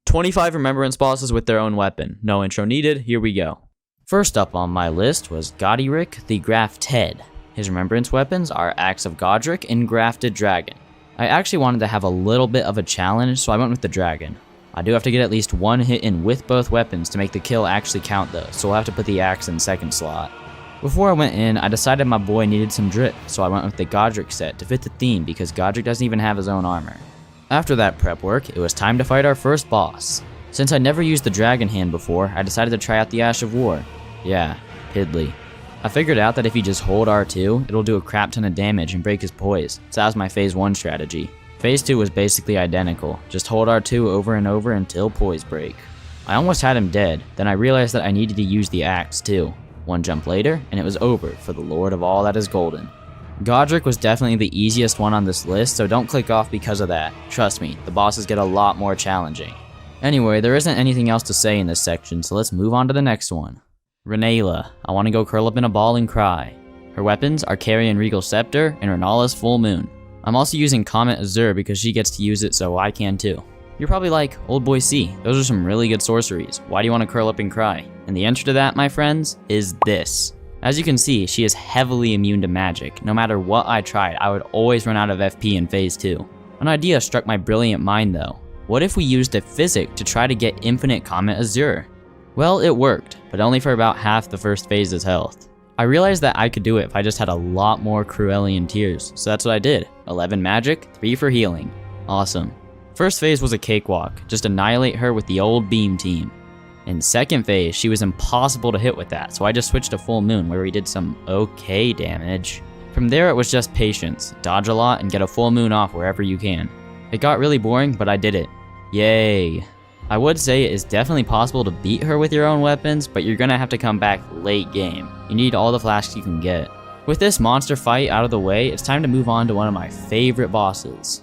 25 Remembrance bosses with their own weapon. No intro needed, here we go. First up on my list was Godrick the Grafted. His Remembrance weapons are Axe of Godrick and Grafted Dragon. I actually wanted to have a little bit of a challenge, so I went with the Dragon. I do have to get at least one hit in with both weapons to make the kill actually count though, so I'll have to put the Axe in second slot. Before I went in, I decided my boy needed some drip, so I went with the Godrick set to fit the theme because Godrick doesn't even have his own armor. After that prep work, it was time to fight our first boss. Since I never used the Dragon Hand before, I decided to try out the Ash of War. Yeah, piddly. I figured out that if you just hold R2, it'll do a crap ton of damage and break his poise, so that was my phase 1 strategy. Phase 2 was basically identical, just hold R2 over and over until poise break. I almost had him dead, then I realized that I needed to use the axe too. One jump later, and it was over for the Lord of all that is golden. Godrick was definitely the easiest one on this list, so don't click off because of that. Trust me, the bosses get a lot more challenging. Anyway, there isn't anything else to say in this section, so let's move on to the next one. Rennala. I want to go curl up in a ball and cry. Her weapons are Carry and Regal Scepter, and Rennala's Full Moon. I'm also using Comet Azure because she gets to use it, so I can too. You're probably like, old boy C, those are some really good sorceries. Why do you want to curl up and cry? And the answer to that, my friends, is this. As you can see, she is heavily immune to magic. No matter what I tried, I would always run out of FP in phase 2. An idea struck my brilliant mind though. What if we used a physic to try to get infinite Comet Azure? Well, it worked, but only for about half the first phase's health. I realized that I could do it if I just had a lot more Cruellian tears, so that's what I did. 11 magic, 3 for healing. Awesome. First phase was a cakewalk, just annihilate her with the old beam team. In second phase, she was impossible to hit with that, so I just switched to Full Moon where we did some okay damage. From there it was just patience, dodge a lot and get a Full Moon off wherever you can. It got really boring, but I did it. Yay. I would say it is definitely possible to beat her with your own weapons, but you're gonna have to come back late game. You need all the flasks you can get. With this monster fight out of the way, it's time to move on to one of my favorite bosses.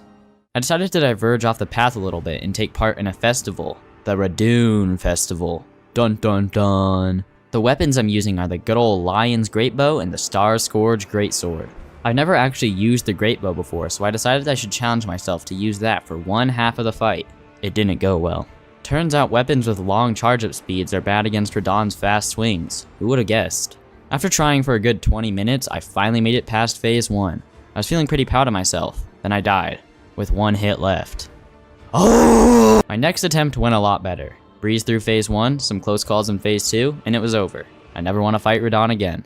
I decided to diverge off the path a little bit and take part in a festival. The Radahn Festival. Dun dun dun. The weapons I'm using are the good old Lion's Greatbow and the Starscourge Greatsword. I've never actually used the Greatbow before, so I decided I should challenge myself to use that for one half of the fight. It didn't go well. Turns out weapons with long charge-up speeds are bad against Radahn's fast swings. Who would have guessed? After trying for a good 20 minutes, I finally made it past phase 1. I was feeling pretty proud of myself. Then I died, with one hit left. Oh! My next attempt went a lot better. Breezed through phase 1, some close calls in phase 2, and it was over. I never want to fight Radahn again.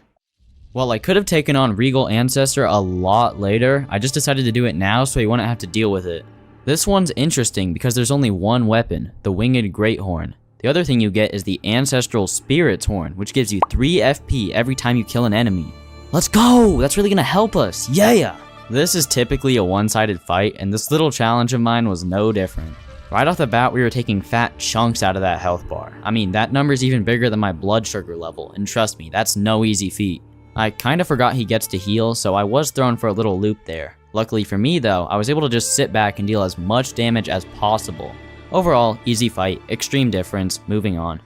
While I could have taken on Regal Ancestor a lot later, I just decided to do it now so he wouldn't have to deal with it. This one's interesting because there's only one weapon, the Winged Greathorn. The other thing you get is the Ancestral Spirit's Horn, which gives you 3 FP every time you kill an enemy. Let's go! That's really gonna help us, yeah! This is typically a one-sided fight, and this little challenge of mine was no different. Right off the bat, we were taking fat chunks out of that health bar. I mean, that number's even bigger than my blood sugar level, and trust me, that's no easy feat. I kinda forgot he gets to heal, so I was thrown for a little loop there. Luckily for me though, I was able to just sit back and deal as much damage as possible. Overall, easy fight, extreme difference, moving on.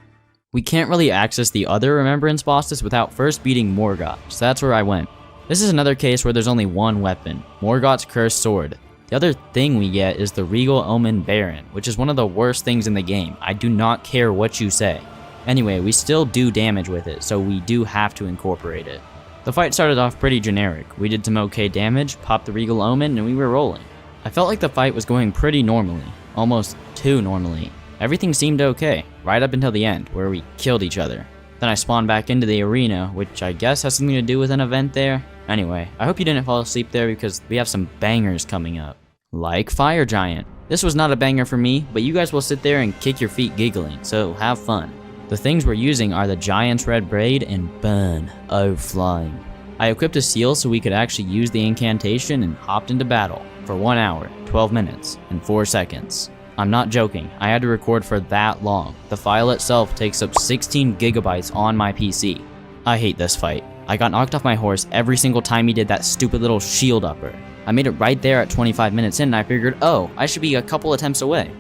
We can't really access the other Remembrance bosses without first beating Morgott, so that's where I went. This is another case where there's only one weapon, Morgott's Cursed Sword. The other thing we get is the Regal Omen Baron, which is one of the worst things in the game. I do not care what you say. Anyway, we still do damage with it, so we do have to incorporate it. The fight started off pretty generic. We did some okay damage, popped the Regal Omen, and we were rolling. I felt like the fight was going pretty normally, almost too normally. Everything seemed okay, right up until the end, where we killed each other. Then I spawned back into the arena, which I guess has something to do with an event there. Anyway, I hope you didn't fall asleep there because we have some bangers coming up. Like Fire Giant. This was not a banger for me, but you guys will sit there and kick your feet giggling, so have fun. The things we're using are the Giant's Red Braid and Burn of Flying. I equipped a seal so we could actually use the incantation and hopped into battle for 1 hour, 12 minutes, and 4 seconds. I'm not joking, I had to record for that long. The file itself takes up 16 gigabytes on my PC. I hate this fight. I got knocked off my horse every single time he did that stupid little shield upper. I made it right there at 25 minutes in and I figured, oh, I should be a couple attempts away.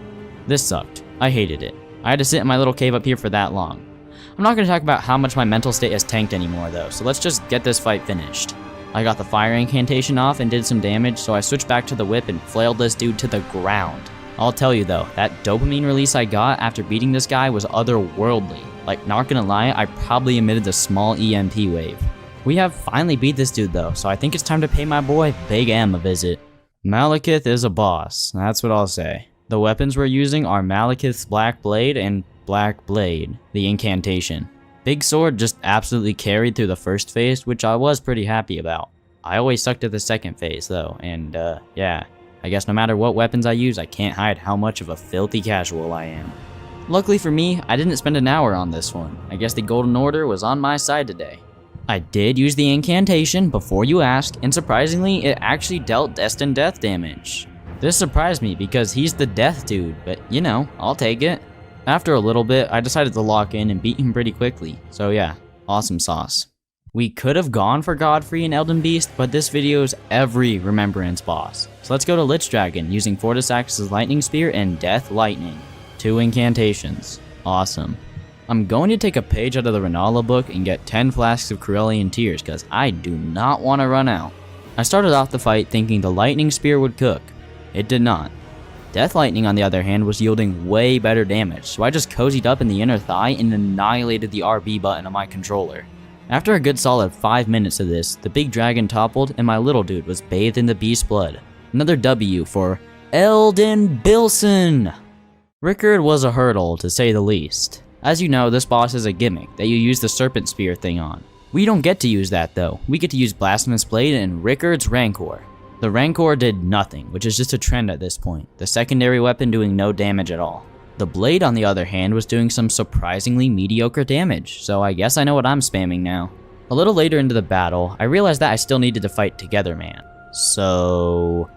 This sucked. I hated it. I had to sit in my little cave up here for that long. I'm not going to talk about how much my mental state has tanked anymore though, so let's just get this fight finished. I got the fire incantation off and did some damage, so I switched back to the whip and flailed this dude to the ground. I'll tell you though, that dopamine release I got after beating this guy was otherworldly. Like, not gonna lie, I probably emitted a small EMP wave. We have finally beat this dude though, so I think it's time to pay my boy Big M a visit. Maliketh is a boss, that's what I'll say. The weapons we're using are Maliketh's Black Blade and Black Blade, the incantation. Big Sword just absolutely carried through the first phase, which I was pretty happy about. I always sucked at the second phase though, and yeah. I guess no matter what weapons I use, I can't hide how much of a filthy casual I am. Luckily for me, I didn't spend an hour on this one. I guess the Golden Order was on my side today. I did use the incantation before you asked, and surprisingly, it actually dealt destined death damage. This surprised me because he's the death dude, but you know, I'll take it. After a little bit, I decided to lock in and beat him pretty quickly, so yeah, awesome sauce. We could have gone for Godfrey and Elden Beast, but this video's every Remembrance boss. So let's go to Lichdragon using Fortisax's Lightning Spear and Death Lightning. 2 incantations. Awesome. I'm going to take a page out of the Rennala book and get 10 flasks of Corellian Tears because I do not want to run out. I started off the fight thinking the Lightning Spear would cook. It did not. Death Lightning on the other hand was yielding way better damage, so I just cozied up in the inner thigh and annihilated the RB button on my controller. After a good solid 5 minutes of this, the big dragon toppled and my little dude was bathed in the beast blood. Another W for Elden Bilson! Rykard was a hurdle to say the least. As you know, this boss is a gimmick that you use the serpent spear thing on. We don't get to use that though, we get to use Blasphemous Blade and Rykard's Rancor. The Rancor did nothing, which is just a trend at this point, the secondary weapon doing no damage at all. The blade, on the other hand, was doing some surprisingly mediocre damage, so I guess I know what I'm spamming now. A little later into the battle, I realized that I still needed to fight Together Man. So...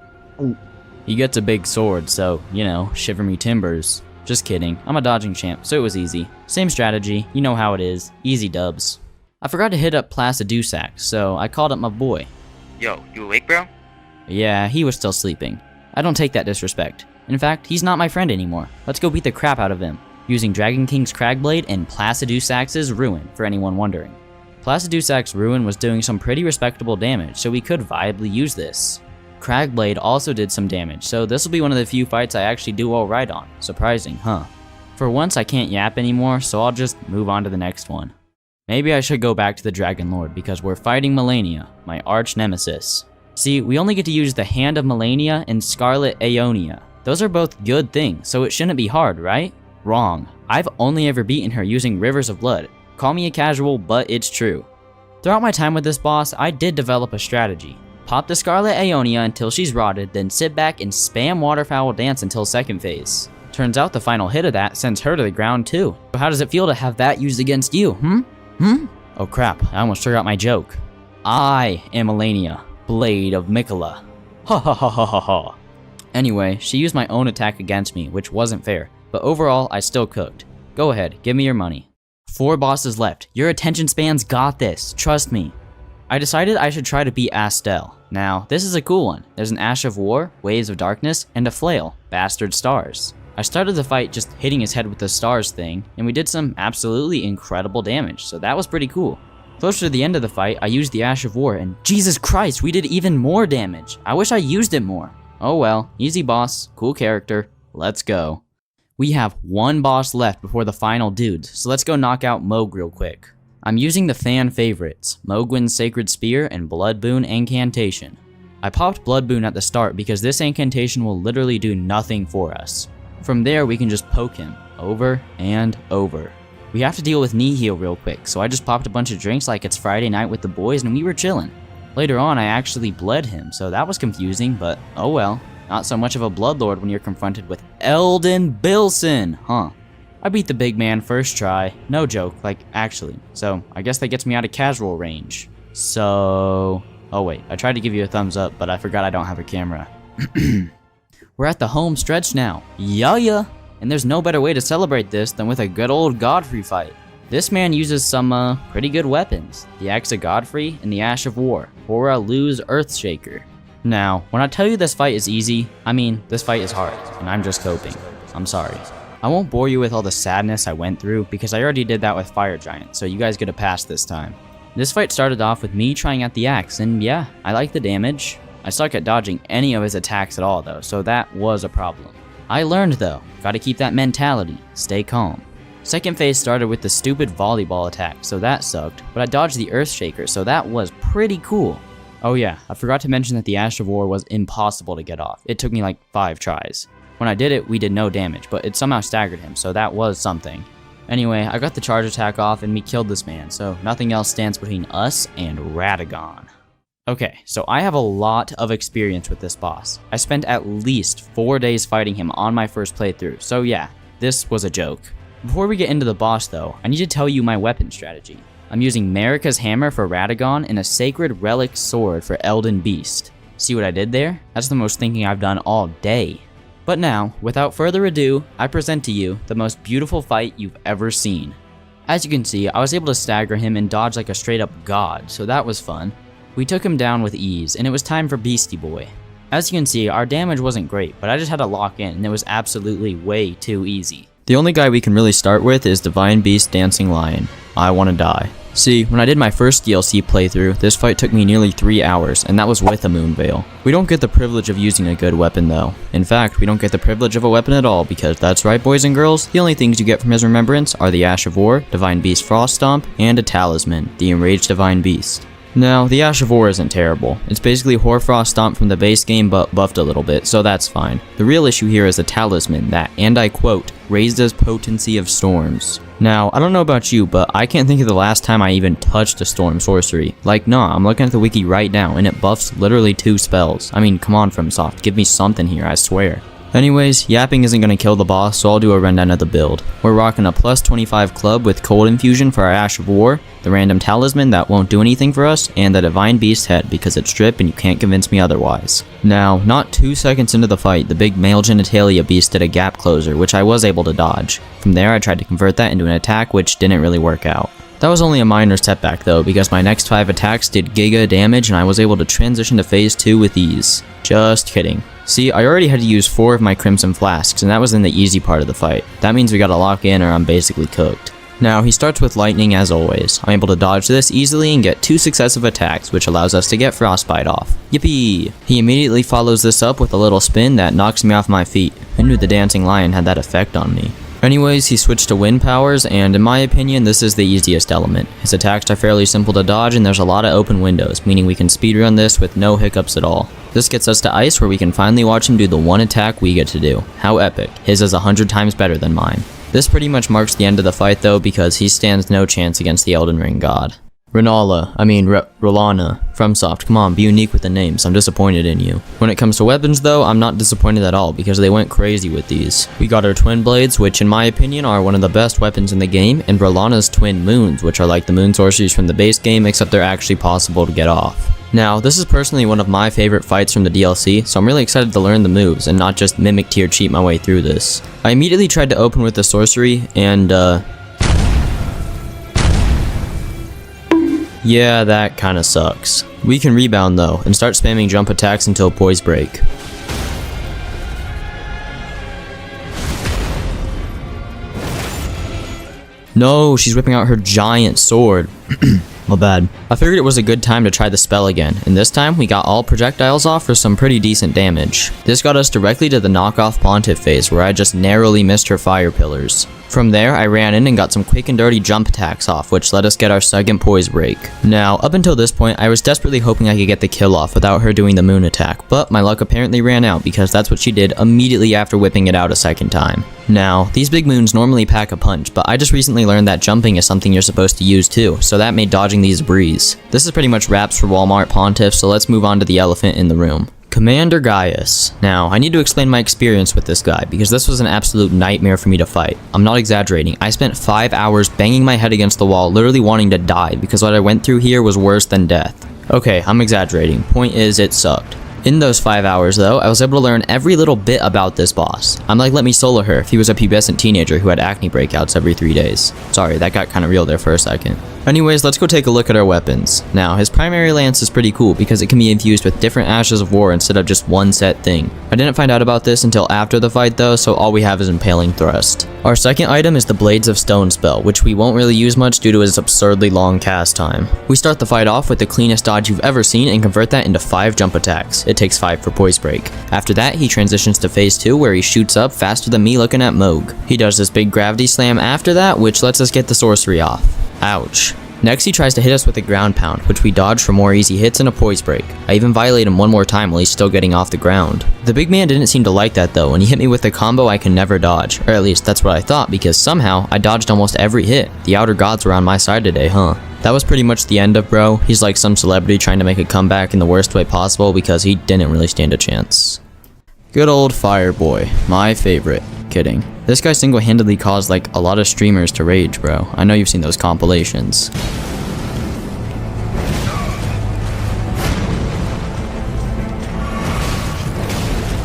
he gets a big sword, so, you know, shiver me timbers. Just kidding, I'm a dodging champ, so it was easy. Same strategy, you know how it is, easy dubs. I forgot to hit up Placidusax, so I called up my boy. Yo, you awake, bro? Yeah, he was still sleeping. I don't take that disrespect. In fact, he's not my friend anymore. Let's go beat the crap out of him, using Dragon King's Cragblade and Placidusax's Ruin, for anyone wondering. Placidusax's Ruin was doing some pretty respectable damage, so we could viably use this. Cragblade also did some damage, so this will be one of the few fights I actually do alright on. Surprising, huh? For once I can't yap anymore, so I'll just move on to the next one. Maybe I should go back to the Dragonlord because we're fighting Malenia, my arch nemesis. See, we only get to use the Hand of Malenia and Scarlet Aeonia. Those are both good things, so it shouldn't be hard, right? Wrong. I've only ever beaten her using Rivers of Blood. Call me a casual, but it's true. Throughout my time with this boss, I did develop a strategy. Pop the Scarlet Aeonia until she's rotted, then sit back and spam Waterfowl Dance until second phase. Turns out the final hit of that sends her to the ground too. So how does it feel to have that used against you, Oh crap, I almost forgot my joke. I am Malenia, Blade of Miquella. Ha ha ha ha ha ha. Anyway, she used my own attack against me, which wasn't fair, but overall, I still cooked. Go ahead, give me your money. 4 bosses left. Your attention spans got this, trust me. I decided I should try to beat Astel. Now, this is a cool one. There's an Ash of War, Waves of Darkness, and a Flail, Bastard Stars. I started the fight just hitting his head with the stars thing, and we did some absolutely incredible damage, so that was pretty cool. Closer to the end of the fight, I used the Ash of War, and Jesus Christ, we did even more damage. I wish I used it more. Oh well, easy boss, cool character, let's go. We have 1 boss left before the final dudes, so let's go knock out Mohg real quick. I'm using the fan favorites, Mohgwyn's Sacred Spear and Blood Boon Incantation. I popped Blood Boon at the start because this incantation will literally do nothing for us. From there we can just poke him, over and over. We have to deal with knee heal real quick, so I just popped a bunch of drinks like it's Friday night with the boys and we were chillin'. Later on I actually bled him, so that was confusing, but oh well. Not so much of a bloodlord when you're confronted with Elden Bilson, huh? I beat the big man first try, no joke, like actually, so I guess that gets me out of casual range. So... oh wait, I tried to give you a thumbs up, but I forgot I don't have a camera. We're at the home stretch now, yeah! And there's no better way to celebrate this than with a good old Godfrey fight. This man uses some pretty good weapons, the Axe of Godfrey and the Ash of War, or a Luz Earthshaker. Now, when I tell you this fight is easy, I mean this fight is hard, and I'm just coping. I'm sorry. I won't bore you with all the sadness I went through because I already did that with Fire Giant, so you guys get a pass this time. This fight started off with me trying out the axe, and yeah, I like the damage. I suck at dodging any of his attacks at all though, so that was a problem. I learned though, gotta keep that mentality, stay calm. Second phase started with the stupid volleyball attack, so that sucked, but I dodged the Earthshaker, so that was pretty cool. Oh yeah, I forgot to mention that the Ash of War was impossible to get off. It took me like 5 tries. When I did it, we did no damage, but it somehow staggered him, so that was something. Anyway, I got the charge attack off and we killed this man, so nothing else stands between us and Radahn. Okay, so I have a lot of experience with this boss. I spent at least 4 days fighting him on my first playthrough, so yeah, this was a joke. Before we get into the boss though, I need to tell you my weapon strategy. I'm using Marika's Hammer for Radahn and a Sacred Relic Sword for Elden Beast. See what I did there? That's the most thinking I've done all day. But now, without further ado, I present to you the most beautiful fight you've ever seen. As you can see, I was able to stagger him and dodge like a straight up god, so that was fun. We took him down with ease, and it was time for Beastie Boy. As you can see, our damage wasn't great, but I just had to lock in, and it was absolutely way too easy. The only guy we can really start with is Divine Beast Dancing Lion. I wanna die. See, when I did my first DLC playthrough, this fight took me nearly 3 hours, and that was with a Moon Veil. We don't get the privilege of using a good weapon though. In fact, we don't get the privilege of a weapon at all, because that's right boys and girls, the only things you get from his Remembrance are the Ash of War, Divine Beast Frost Stomp, and a Talisman, the Enraged Divine Beast. Now, the Ash of War isn't terrible. It's basically Hoarfrost Stomp from the base game but buffed a little bit, so that's fine. The real issue here is a Talisman that, and I quote, raises potency of storms. Now, I don't know about you, but I can't think of the last time I even touched a storm sorcery. Like, nah, I'm looking at the wiki right now, and it buffs literally 2 spells. I mean, come on FromSoft, give me something here, I swear. Anyways, yapping isn't going to kill the boss, so I'll do a rundown of the build. We're rocking a plus 25 club with Cold Infusion for our Ash of War, the random Talisman that won't do anything for us, and the Divine Beast head because it's drip and you can't convince me otherwise. Now, not 2 seconds into the fight, the big male genitalia beast did a gap closer, which I was able to dodge. From there, I tried to convert that into an attack, which didn't really work out. That was only a minor setback though, because my next 5 attacks did giga damage and I was able to transition to phase 2 with ease. Just kidding. See, I already had to use 4 of my Crimson Flasks, and that was in the easy part of the fight. That means we gotta lock in or I'm basically cooked. Now, he starts with lightning as always. I'm able to dodge this easily and get 2 successive attacks, which allows us to get Frostbite off. Yippee! He immediately follows this up with a little spin that knocks me off my feet. Who knew the Dancing Lion had that effect on me? Anyways, he switched to wind powers, and in my opinion, this is the easiest element. His attacks are fairly simple to dodge, and there's a lot of open windows, meaning we can speedrun this with no hiccups at all. This gets us to ice, where we can finally watch him do the one attack we get to do. How epic. His is 100 times better than mine. This pretty much marks the end of the fight though, because he stands no chance against the Elden Ring god. Rellana, FromSoft, come on, be unique with the names, I'm disappointed in you. When it comes to weapons though, I'm not disappointed at all because they went crazy with these. We got our Twin Blades, which in my opinion are one of the best weapons in the game, and Rellana's Twin Moons, which are like the moon sorceries from the base game except they're actually possible to get off. Now, this is personally one of my favorite fights from the DLC, so I'm really excited to learn the moves and not just mimic tier cheat my way through this. I immediately tried to open with the sorcery, and yeah, that kinda sucks. We can rebound though, and start spamming jump attacks until poise break. No, she's whipping out her giant sword. My bad. I figured it was a good time to try the spell again, and this time we got all projectiles off for some pretty decent damage. This got us directly to the knockoff Pontiff phase, where I just narrowly missed her fire pillars. From there, I ran in and got some quick and dirty jump attacks off, which let us get our second poise break. Now, up until this point, I was desperately hoping I could get the kill off without her doing the moon attack, but my luck apparently ran out because that's what she did immediately after whipping it out a second time. Now, these big moons normally pack a punch, but I just recently learned that jumping is something you're supposed to use too, so that made dodging these a breeze. This is pretty much wraps for Walmart Pontiff, so let's move on to the elephant in the room. Commander Gaius. Now, I need to explain my experience with this guy, because this was an absolute nightmare for me to fight. I'm not exaggerating, I spent 5 hours banging my head against the wall, literally wanting to die, because what I went through here was worse than death. Okay, I'm exaggerating, point is, it sucked. In those 5 hours though, I was able to learn every little bit about this boss. I'm like, let me solo her if he was a pubescent teenager who had acne breakouts every 3 days. Sorry, that got kinda real there for a second. Anyways, let's go take a look at our weapons. Now, his primary lance is pretty cool because it can be infused with different Ashes of War instead of just one set thing. I didn't find out about this until after the fight though, so all we have is Impaling Thrust. Our second item is the Blades of Stone spell, which we won't really use much due to its absurdly long cast time. We start the fight off with the cleanest dodge you've ever seen and convert that into 5 jump attacks. It takes 5 for Poise Break. After that, he transitions to phase 2 where he shoots up faster than me looking at Mohg. He does this big gravity slam after that, which lets us get the sorcery off. Ouch. Next, he tries to hit us with a ground pound, which we dodge for more easy hits and a poise break. I even violate him one more time while he's still getting off the ground. The big man didn't seem to like that though, and he hit me with a combo I can never dodge, or at least that's what I thought, because somehow I dodged almost every hit. The outer gods were on my side today, huh? That was pretty much the end of bro. He's like some celebrity trying to make a comeback in the worst way possible because he didn't really stand a chance. Good old Fireboy, my favorite. Kidding. This guy single-handedly caused like a lot of streamers to rage, bro. I know you've seen those compilations.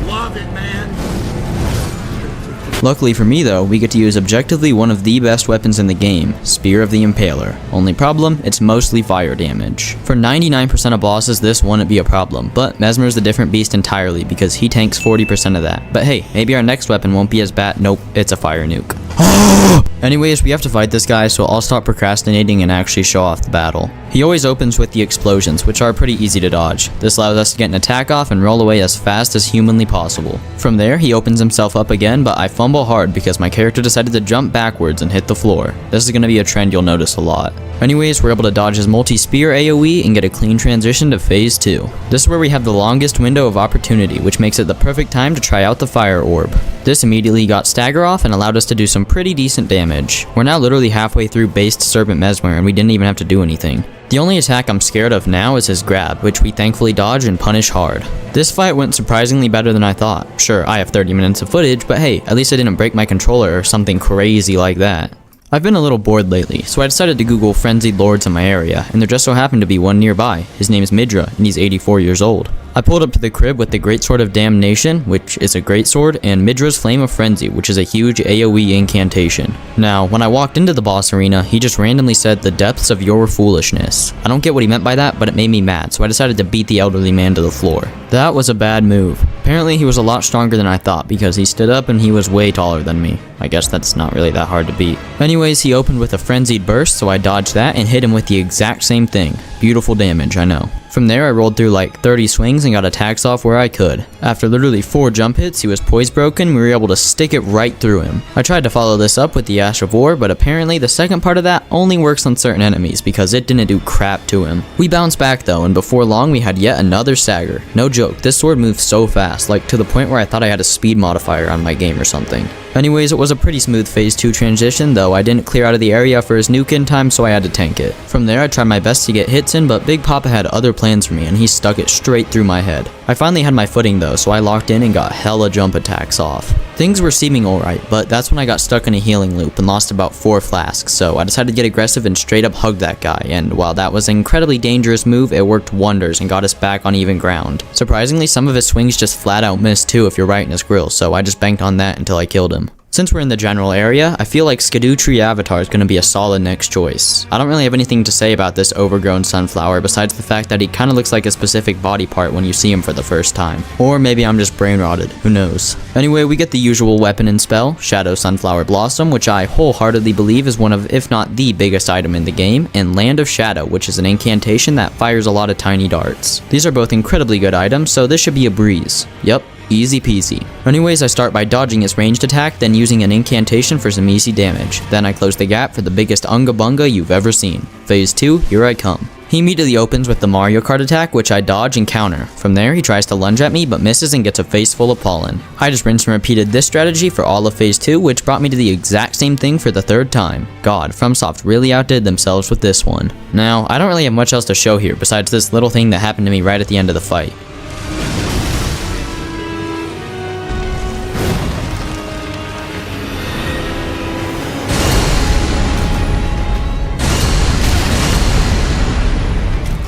Love it, man. Luckily for me though, we get to use objectively one of the best weapons in the game, Spear of the Impaler. Only problem, it's mostly fire damage. For 99% of bosses, this wouldn't be a problem, but Messmer's a different beast entirely because he tanks 40% of that. But hey, maybe our next weapon won't be as bad. Nope, it's a fire nuke. Anyways, we have to fight this guy, so I'll stop procrastinating and actually show off the battle. He always opens with the explosions, which are pretty easy to dodge. This allows us to get an attack off and roll away as fast as humanly possible. From there, he opens himself up again, but I fumble hard because my character decided to jump backwards and hit the floor. This is going to be a trend you'll notice a lot. Anyways, we're able to dodge his multi-spear AoE and get a clean transition to phase 2. This is where we have the longest window of opportunity, which makes it the perfect time to try out the fire orb. This immediately got stagger off and allowed us to do some pretty decent damage. We're now literally halfway through based Serpent Messmer and we didn't even have to do anything. The only attack I'm scared of now is his grab, which we thankfully dodge and punish hard. This fight went surprisingly better than I thought. Sure, I have 30 minutes of footage, but hey, at least I didn't break my controller or something crazy like that. I've been a little bored lately, so I decided to Google frenzied lords in my area, and there just so happened to be one nearby. His name is Midra, and he's 84 years old. I pulled up to the crib with the Greatsword of Damnation, which is a greatsword, and Midra's Flame of Frenzy, which is a huge AoE incantation. Now, when I walked into the boss arena, he just randomly said, "The depths of your foolishness." I don't get what he meant by that, but it made me mad, so I decided to beat the elderly man to the floor. That was a bad move. Apparently he was a lot stronger than I thought, because he stood up and he was way taller than me. I guess that's not really that hard to beat. Anyways, he opened with a frenzied burst, so I dodged that and hit him with the exact same thing. Beautiful damage, I know. From there, I rolled through like 30 swings and got attacks off where I could. After literally 4 jump hits, he was poise broken and we were able to stick it right through him. I tried to follow this up with the Ash of War, but apparently the second part of that only works on certain enemies because it didn't do crap to him. We bounced back though, and before long we had yet another stagger. No joke, this sword moves so fast, like to the point where I thought I had a speed modifier on my game or something. Anyways, it was a pretty smooth phase 2 transition, though I didn't clear out of the area for his nuke in time, so I had to tank it. From there, I tried my best to get hits in, but Big Papa had other plans for me, and he stuck it straight through my head. I finally had my footing though, so I locked in and got hella jump attacks off. Things were seeming alright, but that's when I got stuck in a healing loop and lost about 4 flasks, so I decided to get aggressive and straight up hug that guy, and while that was an incredibly dangerous move, it worked wonders and got us back on even ground. Surprisingly, some of his swings just flat out missed too if you're right in his grill, so I just banked on that until I killed him. Since we're in the general area, I feel like Scadutree Avatar is going to be a solid next choice. I don't really have anything to say about this overgrown sunflower besides the fact that he kind of looks like a specific body part when you see him for the first time. Or maybe I'm just brain rotted, who knows. Anyway, we get the usual weapon and spell, Shadow Sunflower Blossom, which I wholeheartedly believe is one of, if not the biggest item in the game, and Land of Shadow, which is an incantation that fires a lot of tiny darts. These are both incredibly good items, so this should be a breeze. Yep. Easy peasy. Anyways, I start by dodging his ranged attack, then using an incantation for some easy damage. Then I close the gap for the biggest unga bunga you've ever seen. Phase 2, here I come. He immediately opens with the Mario Kart attack, which I dodge and counter. From there, he tries to lunge at me, but misses and gets a face full of pollen. I just rinsed and repeated this strategy for all of phase 2, which brought me to the exact same thing for the 3rd time. God, FromSoft really outdid themselves with this one. Now, I don't really have much else to show here besides this little thing that happened to me right at the end of the fight.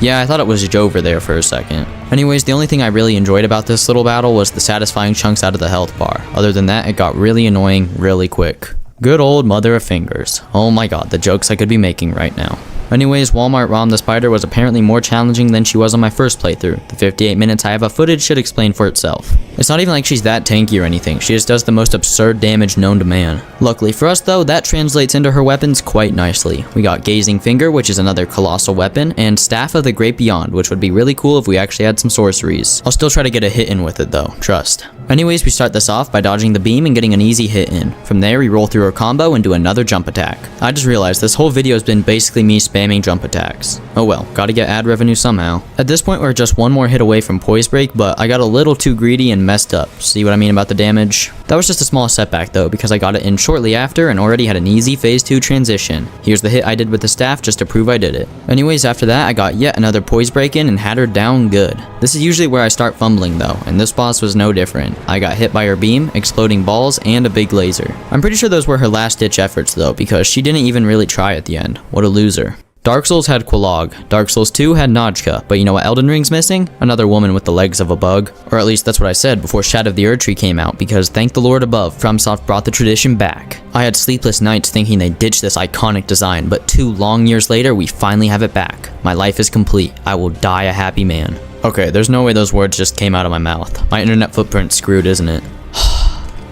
Yeah, I thought it was Jover there for a second. Anyways, the only thing I really enjoyed about this little battle was the satisfying chunks out of the health bar. Other than that, it got really annoying really quick. Good old mother of fingers. Oh my god, the jokes I could be making right now. Anyways, Walmart Rom the Spider was apparently more challenging than she was on my first playthrough. The 58 minutes I have of footage should explain for itself. It's not even like she's that tanky or anything, she just does the most absurd damage known to man. Luckily for us though, that translates into her weapons quite nicely. We got Gazing Finger, which is another colossal weapon, and Staff of the Great Beyond, which would be really cool if we actually had some sorceries. I'll still try to get a hit in with it though, trust. Anyways, we start this off by dodging the beam and getting an easy hit in. From there, we roll through our combo and do another jump attack. I just realized this whole video has been basically me spamming jump attacks. Oh well, gotta get ad revenue somehow. At this point, we're just one more hit away from Poise Break, but I got a little too greedy and messed up. See what I mean about the damage? That was just a small setback though, because I got it in shortly after and already had an easy phase 2 transition. Here's the hit I did with the staff just to prove I did it. Anyways, after that, I got yet another Poise Break in and had her down good. This is usually where I start fumbling though, and this boss was no different. I got hit by her beam, exploding balls, and a big laser. I'm pretty sure those were her last ditch efforts though, because she didn't even really try at the end. What a loser. Dark Souls had Quelaag, Dark Souls 2 had Najka, but you know what Elden Ring's missing? Another woman with the legs of a bug. Or at least that's what I said before Shadow of the Erdtree came out, because thank the Lord above, FromSoft brought the tradition back. I had sleepless nights thinking they ditched this iconic design, but 2 long years later, we finally have it back. My life is complete. I will die a happy man. Okay, there's no way those words just came out of my mouth. My internet footprint's screwed, isn't it?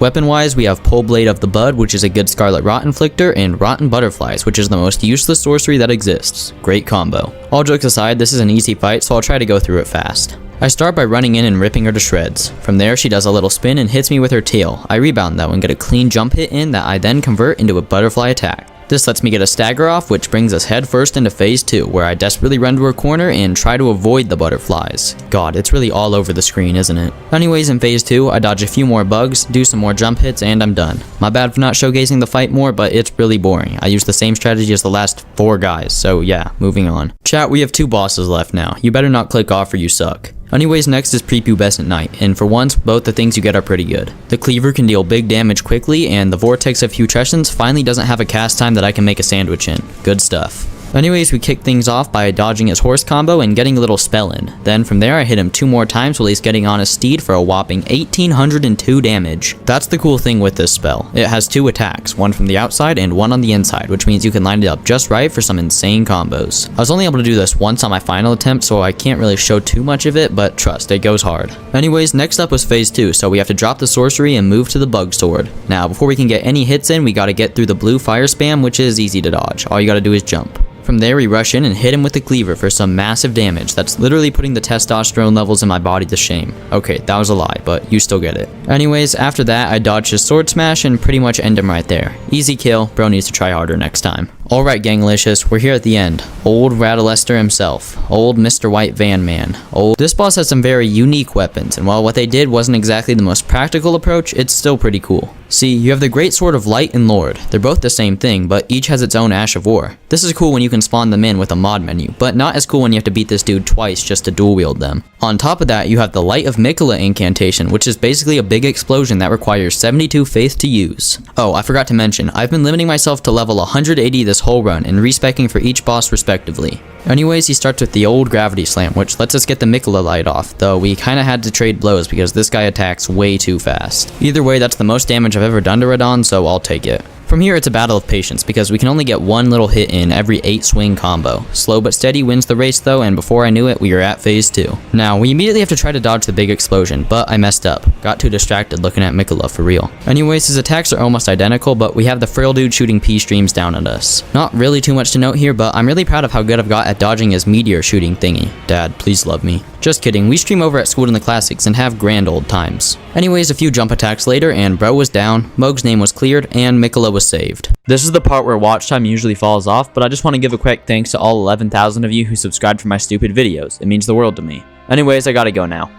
Weapon-wise, we have Pole Blade of the Bud, which is a good Scarlet Rot Inflictor, and Rotten Butterflies, which is the most useless sorcery that exists. Great combo. All jokes aside, this is an easy fight, so I'll try to go through it fast. I start by running in and ripping her to shreds. From there, she does a little spin and hits me with her tail. I rebound though and get a clean jump hit in that I then convert into a butterfly attack. This lets me get a stagger off, which brings us head first into phase 2, where I desperately run to her corner and try to avoid the butterflies. God, it's really all over the screen, isn't it? Anyways, in phase 2, I dodge a few more bugs, do some more jump hits, and I'm done. My bad for not showcasing the fight more, but it's really boring. I used the same strategy as the last 4 guys, so yeah, moving on. Chat, we have 2 bosses left now. You better not click off or you suck. Anyways, next is Prepubescent Knight, and for once, both the things you get are pretty good. The Cleaver can deal big damage quickly, and the Vortex of Putrescence finally doesn't have a cast time that I can make a sandwich in. Good stuff. Anyways, we kick things off by dodging his horse combo and getting a little spell in. Then from there I hit him 2 more times while he's getting on his steed for a whopping 1802 damage. That's the cool thing with this spell. It has 2 attacks, one from the outside and one on the inside, which means you can line it up just right for some insane combos. I was only able to do this once on my final attempt, so I can't really show too much of it, but trust, it goes hard. Anyways, next up was phase 2, so we have to drop the sorcery and move to the bug sword. Now, before we can get any hits in, we gotta get through the blue fire spam, which is easy to dodge. All you gotta do is jump. From there, we rush in and hit him with the cleaver for some massive damage that's literally putting the testosterone levels in my body to shame. Okay, that was a lie, but you still get it. Anyways, after that, I dodged his sword smash and pretty much end him right there. Easy kill, bro needs to try harder next time. Alright ganglicious, we're here at the end. Old Radalester himself. Old Mr. White Van Man. This boss has some very unique weapons, and while what they did wasn't exactly the most practical approach, it's still pretty cool. See, you have the Great Sword of Light and Lord. They're both the same thing, but each has its own Ash of War. This is cool when you can spawn them in with a mod menu, but not as cool when you have to beat this dude twice just to dual wield them. On top of that, you have the Light of Miquella incantation, which is basically a big explosion that requires 72 faith to use. Oh, I forgot to mention, I've been limiting myself to level 180 this whole run and respecking for each boss respectively. Anyways, he starts with the old Gravity Slam, which lets us get the Miquella light off, though we kinda had to trade blows because this guy attacks way too fast. Either way, that's the most damage I've ever done to Radahn, so I'll take it. From here, it's a battle of patience, because we can only get one little hit in every 8 swing combo. Slow but steady wins the race though, and before I knew it, we were at phase 2. Now, we immediately have to try to dodge the big explosion, but I messed up. Got too distracted looking at Miquella for real. Anyways, his attacks are almost identical, but we have the frail dude shooting pea streams down at us. Not really too much to note here, but I'm really proud of how good I've got at dodging his meteor shooting thingy. Dad, please love me. Just kidding, we stream over at School in the Classics and have grand old times. Anyways, a few jump attacks later, and bro was down, Mohg's name was cleared, and Miquella was saved. This is the part where watch time usually falls off, but I just want to give a quick thanks to all 11,000 of you who subscribed for my stupid videos. It means the world to me. Anyways, I gotta go now.